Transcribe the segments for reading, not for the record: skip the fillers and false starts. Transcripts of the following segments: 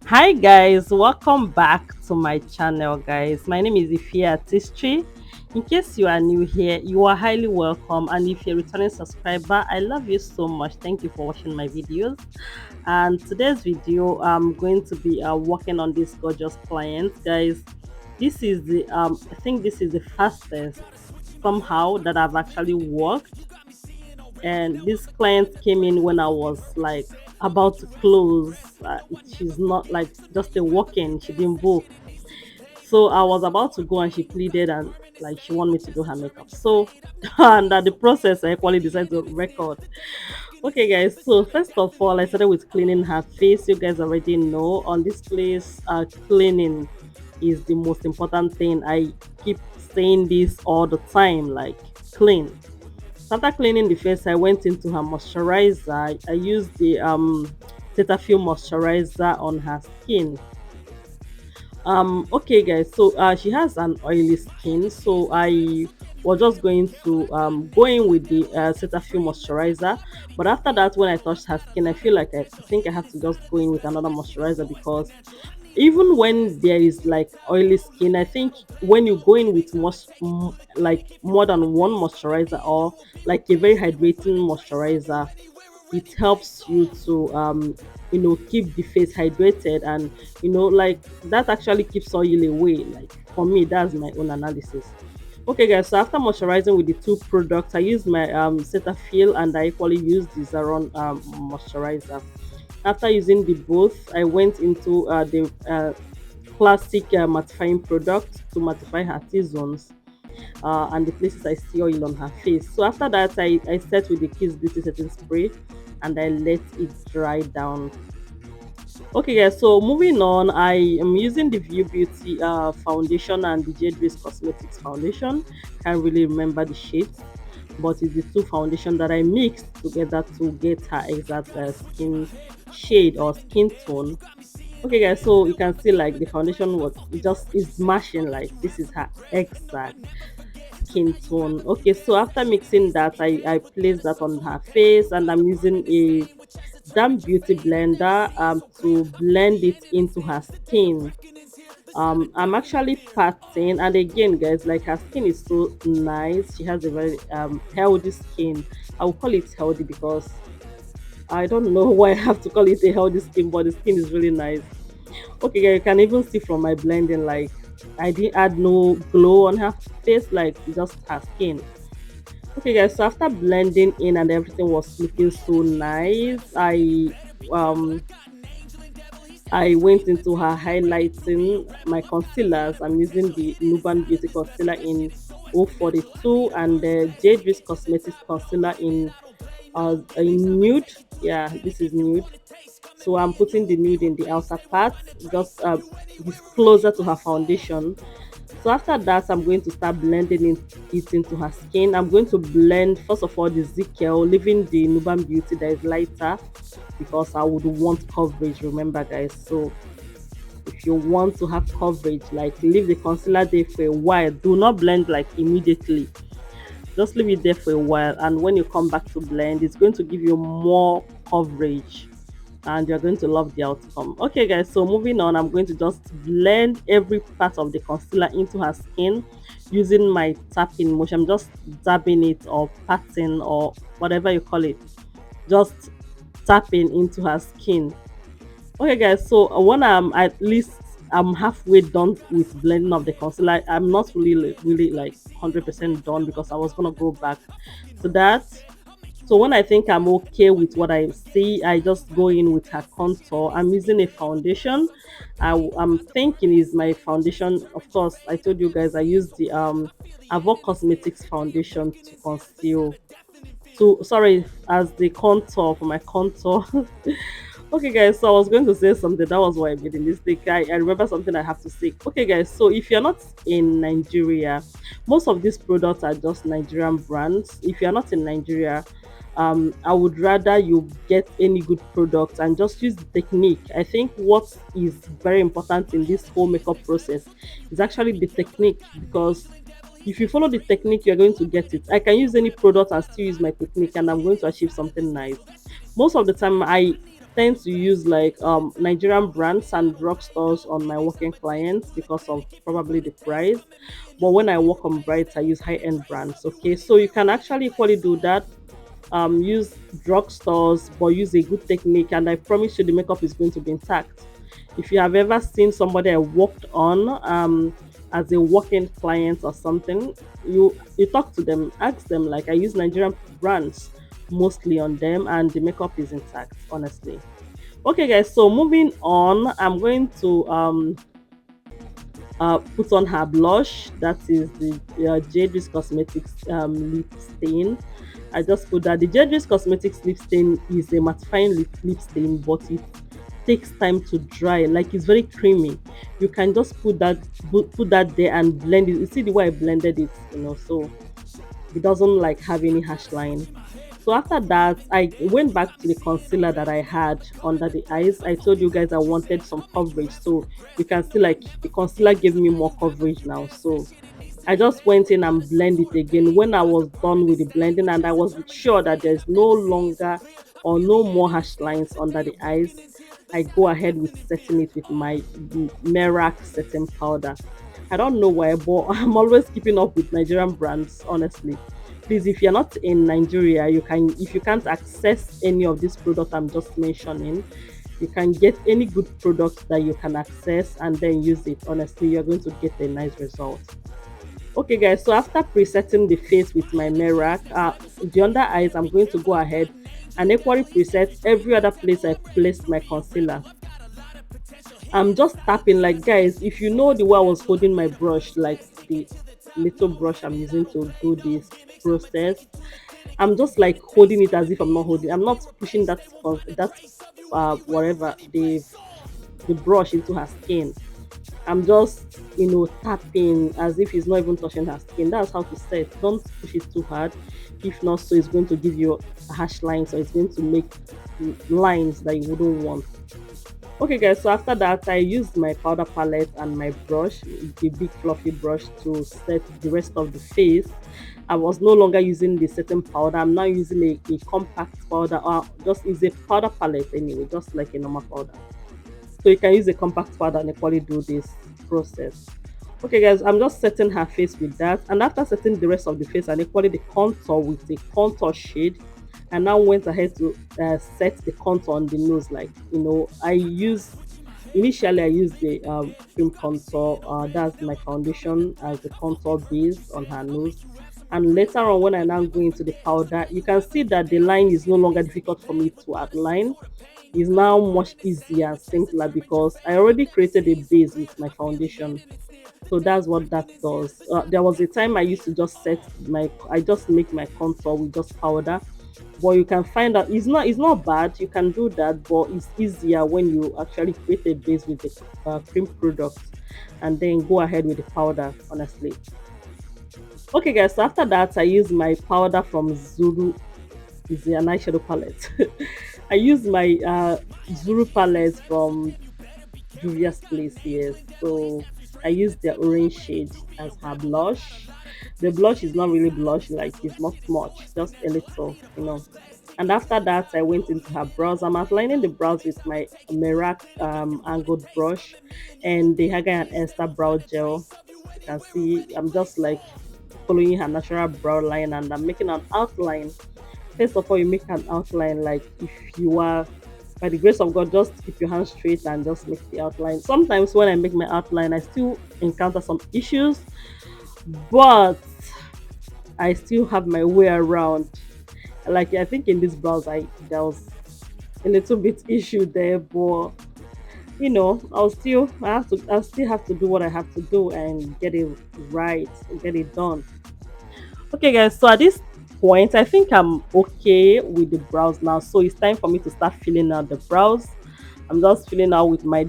Hi guys, welcome back to my channel guys. My name is Ifia Artistry. In case you are new here, you are highly welcome, and if you're a returning subscriber, I love you so much. Thank you for watching my videos. And today's video, I'm going to be working on this gorgeous client guys. This is the I think this is the fastest somehow that I've actually worked, and this client came in when I was like about to close. She's not like just a walk-in, she didn't book. So I was about to go and she pleaded and like she wanted me to do her makeup. So and at the process I equally decided to record. Okay guys, so first of all I started with cleaning her face. You guys already know on this place cleaning is the most important thing. I keep saying this all the time, like clean. After cleaning the face, I went into her moisturizer. I used the Cetaphil moisturizer on her skin. Okay guys, so she has an oily skin, so I was just going to go in with the Cetaphil moisturizer. But after that, when I touched her skin, I feel like I think I have to just go in with another moisturizer, because even when there is like oily skin, I think when you go in with like more than one moisturizer, or like a very hydrating moisturizer, it helps you to keep the face hydrated, and like that actually keeps oil away. Like for me, that's my own analysis. Okay guys, so after moisturizing with the two products, I used my Cetaphil, and I equally used the Zaron moisturizer. After using the both, I went into the classic mattifying product to mattify her T-zones and the places I see oil on her face. So after that, I set with the Kiss Beauty setting spray, and I let it dry down. Okay guys, so moving on, I am using the View Beauty foundation and the Jaydriz Cosmetics foundation. Can't really remember the shades, but it's the two foundation that I mixed together to get her exact skin shade or skin tone. Okay guys, so you can see like the foundation was just is matching, like this is her exact skin tone. Okay, so after mixing that, I placed that on her face, and I'm using a damp beauty blender to blend it into her skin. I'm actually patting, and again guys, like her skin is so nice. She has a very healthy skin. I will call it healthy because I don't know why I have to call it a healthy skin, but the skin is really nice. Okay, yeah, you can even see from my blending, like I didn't add no glow on her face, like just her skin. Okay, guys, so after blending in and everything was looking so nice, um I went into her highlighting my concealers. I'm using the Nuban Beauty concealer in 042 and the Jaydriz Cosmetics concealer in nude. Yeah, this is nude. So I'm putting the nude in the outer part, just this closer to her foundation. So after that, I'm going to start blending it into her skin. I'm going to blend first of all the Zikel, leaving the Nuban Beauty that is lighter, because I would want coverage. Remember, guys. So if you want to have coverage, like leave the concealer there for a while. Do not blend like immediately. Just leave it there for a while, and when you come back to blend, it's going to give you more coverage, and you're going to love the outcome. Okay guys, so moving on, I'm going to just blend every part of the concealer into her skin using my tapping motion. I'm just dabbing it or patting or whatever you call it, just tapping into her skin. Okay guys, so when I'm at least I'm halfway done with blending of the concealer, I'm not really like 100% done, because I was gonna go back to that. So when I think I'm okay with what I see, I just go in with her contour. I'm using a foundation. I'm thinking is my foundation. Of course, I told you guys I use the Avo Cosmetics foundation to conceal. To sorry, as the contour for my contour. Okay, guys. So I was going to say something. That was why I made a mistake. I remember something I have to say. Okay, guys. So if you're not in Nigeria, most of these products are just Nigerian brands. If you're not in Nigeria, I would rather you get any good product and just use the technique. I think what is very important in this whole makeup process is actually the technique, because if you follow the technique, you're going to get it. I can use any product and still use my technique, and I'm going to achieve something nice. Most of the time, I tend to use like Nigerian brands and drugstores on my working clients because of probably the price. But when I work on brights, I use high-end brands. Okay, so you can actually equally do that. Use drugstores, but use a good technique, and I promise you the makeup is going to be intact. If you have ever seen somebody I worked on as a working client or something, you talk to them, ask them like I use Nigerian brands mostly on them, and the makeup is intact, honestly. Okay, guys. So moving on, I'm going to put on her blush. That is the Jaydriz Cosmetics lip stain. I just put that the Jaydriz Cosmetics lip stain is a mattifying lip stain, but it takes time to dry. Like it's very creamy. You can just put that there and blend it. You see the way I blended it, so it doesn't like have any hash line. So after that, I went back to the concealer that I had under the eyes. I told you guys I wanted some coverage, so you can see like the concealer gave me more coverage now. So I just went in and blend it again. When I was done with the blending and I was sure that there's no longer or no more hash lines under the eyes, I go ahead with setting it with my Merak setting powder. I don't know why, but I'm always keeping up with Nigerian brands, honestly. Please, if you're not in Nigeria, if you can't access any of these products I'm just mentioning, you can get any good product that you can access and then use it. Honestly, you're going to get a nice result. Okay, guys, so after presetting the face with my Merak, the under eyes, I'm going to go ahead and equally preset every other place I placed my concealer. I'm just tapping, like, guys, if you know the way I was holding my brush, like the little brush I'm using to do this process, I'm just like holding it as if I'm not holding. I'm not pushing whatever the brush into her skin. I'm just, tapping as if it's not even touching her skin. That's how to set. Don't push it too hard. If not, so it's going to give you a harsh line, so it's going to make lines that you wouldn't want. Okay, guys, so after that, I used my powder palette and my brush, the big fluffy brush, to set the rest of the face. I was no longer using the setting powder. I'm now using a compact powder, or just use a powder palette anyway, just like a normal powder. So you can use a compact powder and equally do this process. Okay, guys, I'm just setting her face with that, and after setting the rest of the face and equally the contour with the contour shade, I now went ahead to set the contour on the nose. Like, I use initially I use the cream contour, that's my foundation, as the contour base on her nose. And later on, when I now go into the powder, you can see that the line is no longer difficult for me to outline. It's now much easier and simpler because I already created a base with my foundation. So that's what that does. There was a time I used to just I just make my contour with just powder, but you can find out it's not bad. You can do that, but it's easier when you actually create a base with the cream product and then go ahead with the powder. Honestly, okay, guys. So after that, I use my powder from Zulu. Is an eyeshadow palette. I use my Zulu palette from Juvias place, yes. So I use the orange shade as her blush. The blush is not really blush, like it's not much, just a little, And after that, I went into her brows. I'm outlining the brows with my Merak angled brush and the Haga and Esther brow gel. You can see I'm just like following her natural brow line and I'm making an outline. First of all, you make an outline, like if you are, by the grace of God, just keep your hands straight and just make the outline. Sometimes when I make my outline, I still encounter some issues, but I still have my way around. Like I think in this brows, there was a little bit issue there, but I still have to do what I have to do and get it right, and get it done. Okay, guys, so at this point, I think I'm okay with the brows now. So it's time for me to start filling out the brows. I'm just filling out with my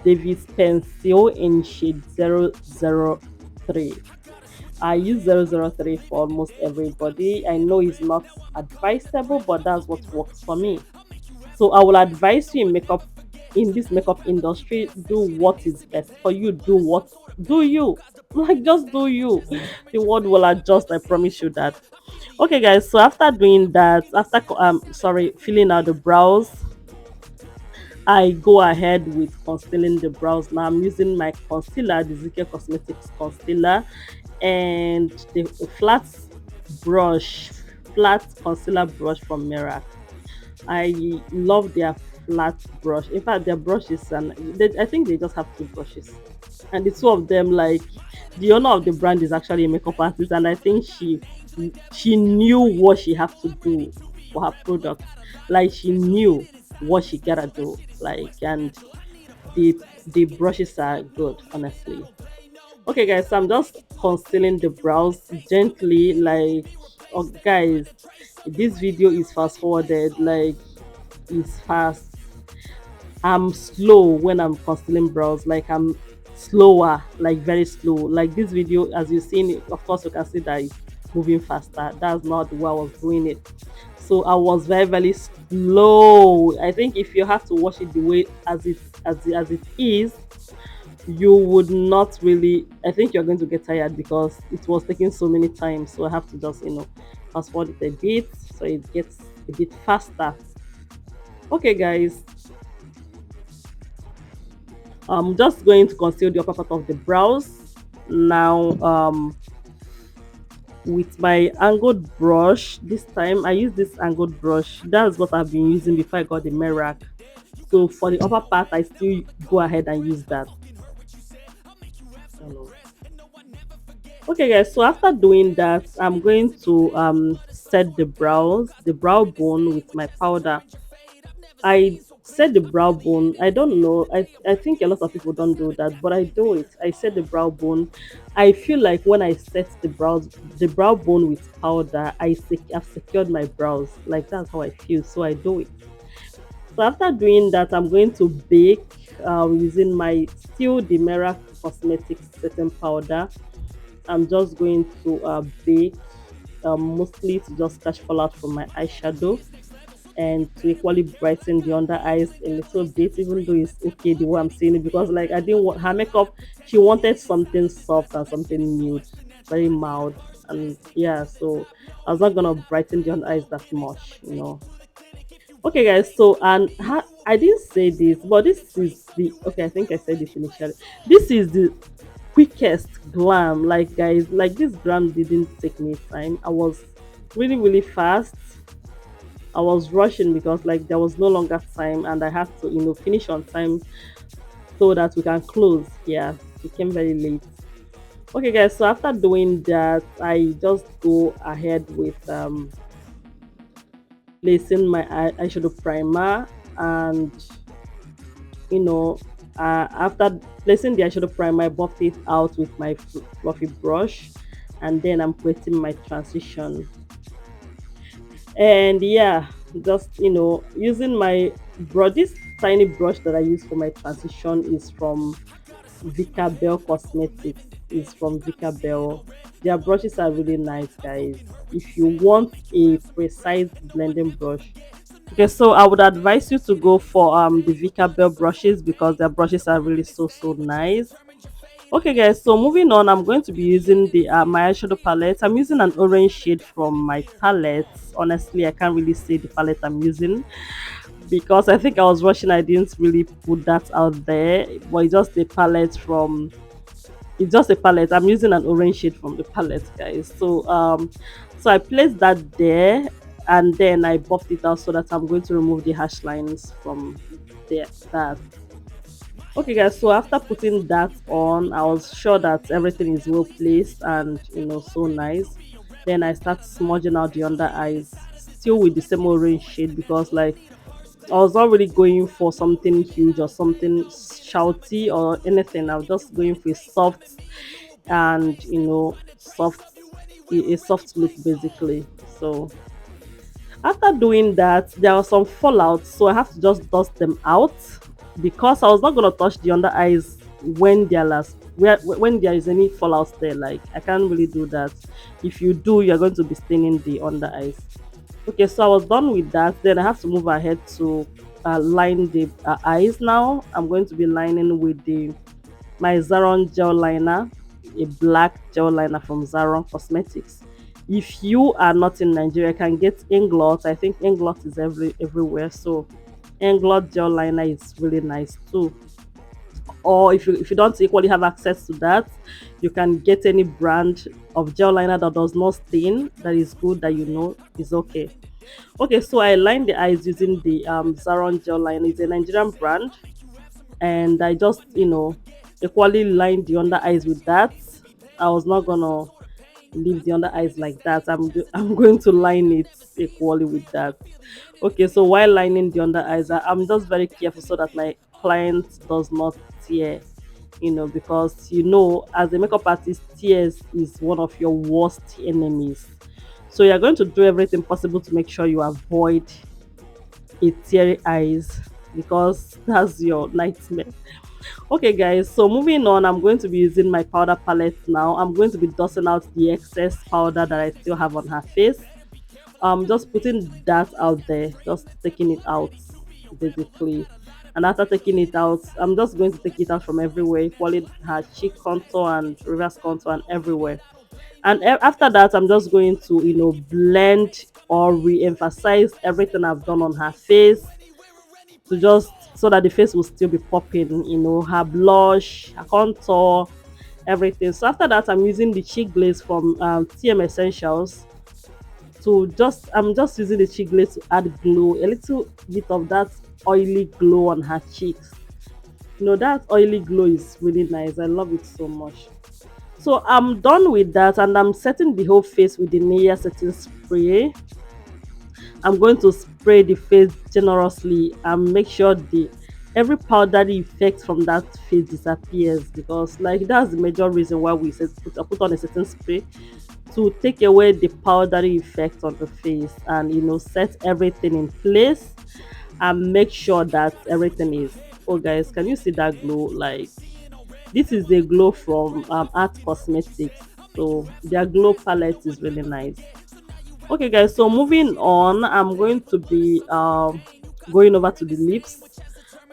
Davis pencil in shade 003. I use 003 for almost everybody. I know it's not advisable, but that's what works for me. So I will advise you in this makeup industry, do what is best for you. Do you. Like just do you. The world will adjust, I promise you that. Okay, guys, so after doing that, after filling out the brows, I go ahead with concealing the brows. Now I'm using my concealer, the Zikel Cosmetics concealer, and the flat brush, flat concealer brush from Merak. I love their flat brush. In fact, their brushes, and I think they just have two brushes, and the two of them, like, the owner of the brand is actually a makeup artist, and I think she knew what she had to do for her product. Like, she knew what she gotta do. Like, and the the brushes are good, honestly. Okay, guys, so I'm just concealing the brows gently. Like, oh, guys, this video is fast forwarded. Like, it's fast. I'm slow when I'm concealing brows. Like, I'm slower, like very slow. Like, this video, as you've seen, of course, you can see that it's moving faster. That's not the way I was doing it. So I was very, very slow. I think if you have to watch it the way as it is, you would not really. I think you're going to get tired because it was taking so many times. So I have to just, fast forward it a bit so it gets a bit faster. Okay, guys, I'm just going to conceal the upper part of the brows now, with my angled brush. This time I use this angled brush. That's what I've been using before I got the Merak. So for the upper part, I still go ahead and use that. Hello. Okay, guys, so after doing that, I'm going to set the brow bone with my powder. I set the brow bone. I don't know. I think a lot of people don't do that, but I do it. I set the brow bone. I feel like when I set the brow bone with powder, I've secured my brows. Like, that's how I feel. So I do it. So after doing that, I'm going to bake using my still the Merak Cosmetics setting powder. I'm just going to bake, mostly to just catch fallout from my eyeshadow and to equally brighten the under eyes a little bit, even though it's okay the way I'm saying it, because, like, I didn't want her makeup. She wanted something soft and something nude, very mild, and yeah, so I was not gonna brighten the under eyes that much. Okay, guys, so I didn't say this, but this is the okay. I think I said this initially. This is the quickest glam. Like, guys, like, this glam didn't take me time. I was really, really fast. I was rushing because, like, there was no longer time and I had to, finish on time so that we can close. Yeah, it came very late. Okay, guys, so after doing that, I just go ahead with placing my eyeshadow primer, and you know after placing the eyeshadow primer, I buffed it out with my fluffy brush, and then I'm creating my transition. And yeah, just using my brush. This tiny brush that I use for my transition is from Cosmetics. Is from Bell. Their brushes are really nice, guys. If you want a precise blending brush, okay, so I would advise you to go for the Bell brushes, because their brushes are really so nice. Okay, guys, so moving on, I'm going to be using the my eyeshadow palette. I'm using an orange shade from my palette. Honestly, I can't really say the palette I'm using because I think I was rushing. I didn't really put that out there, but it's just a palette. I'm using an orange shade from the palette, guys. So I placed that there, and then I buffed it out so that I'm going to remove the hash lines from there. That Okay, guys, so after putting that on, I was sure that everything is well placed and so nice. Then I start smudging out the under eyes, still with the same orange shade, because, like, I was not really going for something huge or something shouty or anything. I was just going for a soft and a soft look, basically. So after doing that, there was some fallout, so I have to just dust them out, because I was not gonna touch the under eyes when when there is any fallout there. Like, I can't really do that. If you do, you're going to be staining the under eyes. Okay, so I was done with that. Then I have to move ahead to line the eyes. Now I'm going to be lining with the my Zaron gel liner, a black gel liner from Zaron Cosmetics. If you are not in Nigeria, you can get Inglot. I think Inglot is everywhere. So Englot gel liner is really nice too. Or if you don't equally have access to that, you can get any brand of gel liner that does not stain, that is good, that you know is okay. Okay, so I lined the eyes using the Zaron gel liner. It's a Nigerian brand, and I just equally lined the under eyes with that. I was not gonna leave the under eyes like that. I'm going to line it equally with that. Okay, so while lining the under eyes, I'm just very careful so that my client does not tear. Because as a makeup artist, tears is one of your worst enemies. So you're going to do everything possible to make sure you avoid a teary eyes, because that's your nightmare. Okay, guys, so moving on, I'm going to be using my powder palette now. I'm going to be dusting out the excess powder that I still have on her face. Just putting that out there, just taking it out basically. And after taking it out, I'm just going to take it out from everywhere, equally her cheek contour and reverse contour and everywhere. And after that, I'm just going to blend or re-emphasize everything I've done on her face, to just so that the face will still be popping, her blush, her contour, everything. So after that, I'm using the cheek glaze from TM Essentials. I'm just using the cheek glaze to add glow, a little bit of that oily glow on her cheeks. That oily glow is really nice. I love it so much. So I'm done with that, and I'm setting the whole face with the Nivea setting spray. I'm going to spray the face generously and make sure the every powdery effect from that face disappears, because like that's the major reason why we put on a certain spray, to take away the powdery effect on the face, and set everything in place and make sure that everything is. Oh guys, can you see that glow? Like, this is the glow from Art Cosmetics, so their glow palette is really nice. Okay, guys, so moving on, I'm going to be going over to the lips.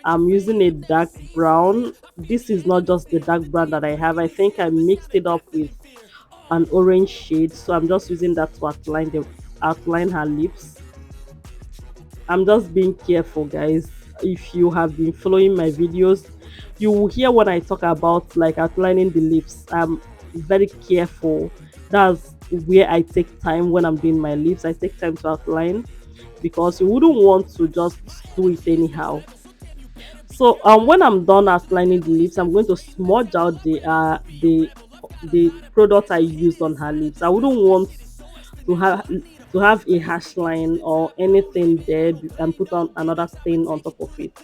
I'm using a dark brown. This is not just the dark brown that I have. I think I mixed it up with an orange shade, so I'm just using that to outline her lips. I'm just being careful, guys. If you have been following my videos, you will hear when I talk about like outlining the lips. I'm very careful. That's where I take time when I'm doing my lips. I take time to outline, because you wouldn't want to just do it anyhow. So when I'm done outlining the lips, I'm going to smudge out the product I used on her lips. I wouldn't want to have a hash line or anything there and put on another stain on top of it.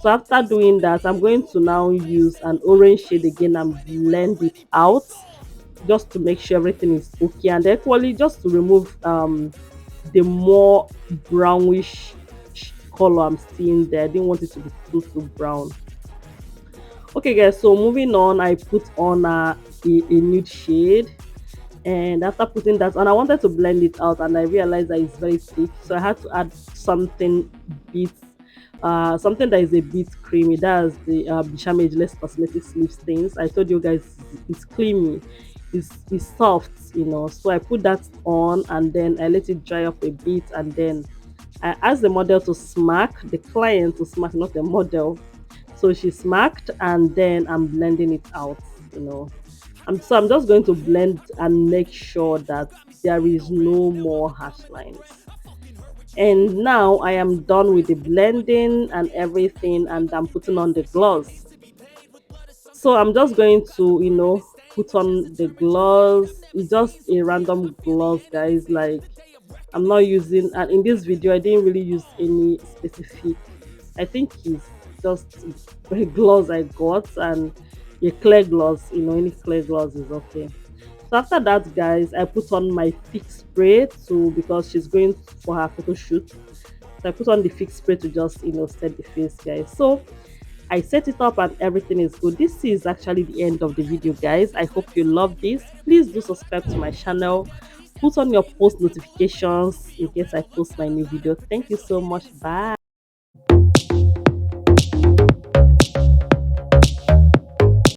So after doing that, I'm going to now use an orange shade again and blend it out, just to make sure everything is okay, and equally just to remove the more brownish color I'm seeing there. I didn't want it to be too brown. Okay, guys, so moving on, I put on a nude shade, and after putting that on, I wanted to blend it out, and I realized that it's very thick, so I had to add bit something that is a bit creamy. That's the Becharmageless cosmetics lip stains. I told you guys it's creamy, it's soft, so I put that on, and then I let it dry up a bit, and then I asked the model to smack, the client to smack, not the model. So she smacked, and then I'm blending it out, you know. So I'm just going to blend and make sure that there is no more harsh lines. And now I am done with the blending and everything, and I'm putting on the gloss. So I'm just going to, put on the gloss. It's just a random gloss, guys. Like, I'm not using, and in this video I didn't really use any specific. I think it's just a gloss I got, and a clear gloss, any clear gloss is okay. So after that, guys, I put on my fix spray too, because she's going for her photo shoot. So I put on the fix spray to just set the face, guys. So I set it up and everything is good. This is actually the end of the video, guys. I hope you love this. Please do subscribe to my channel, put on your post notifications in case I post my new video. Thank you so much. Bye.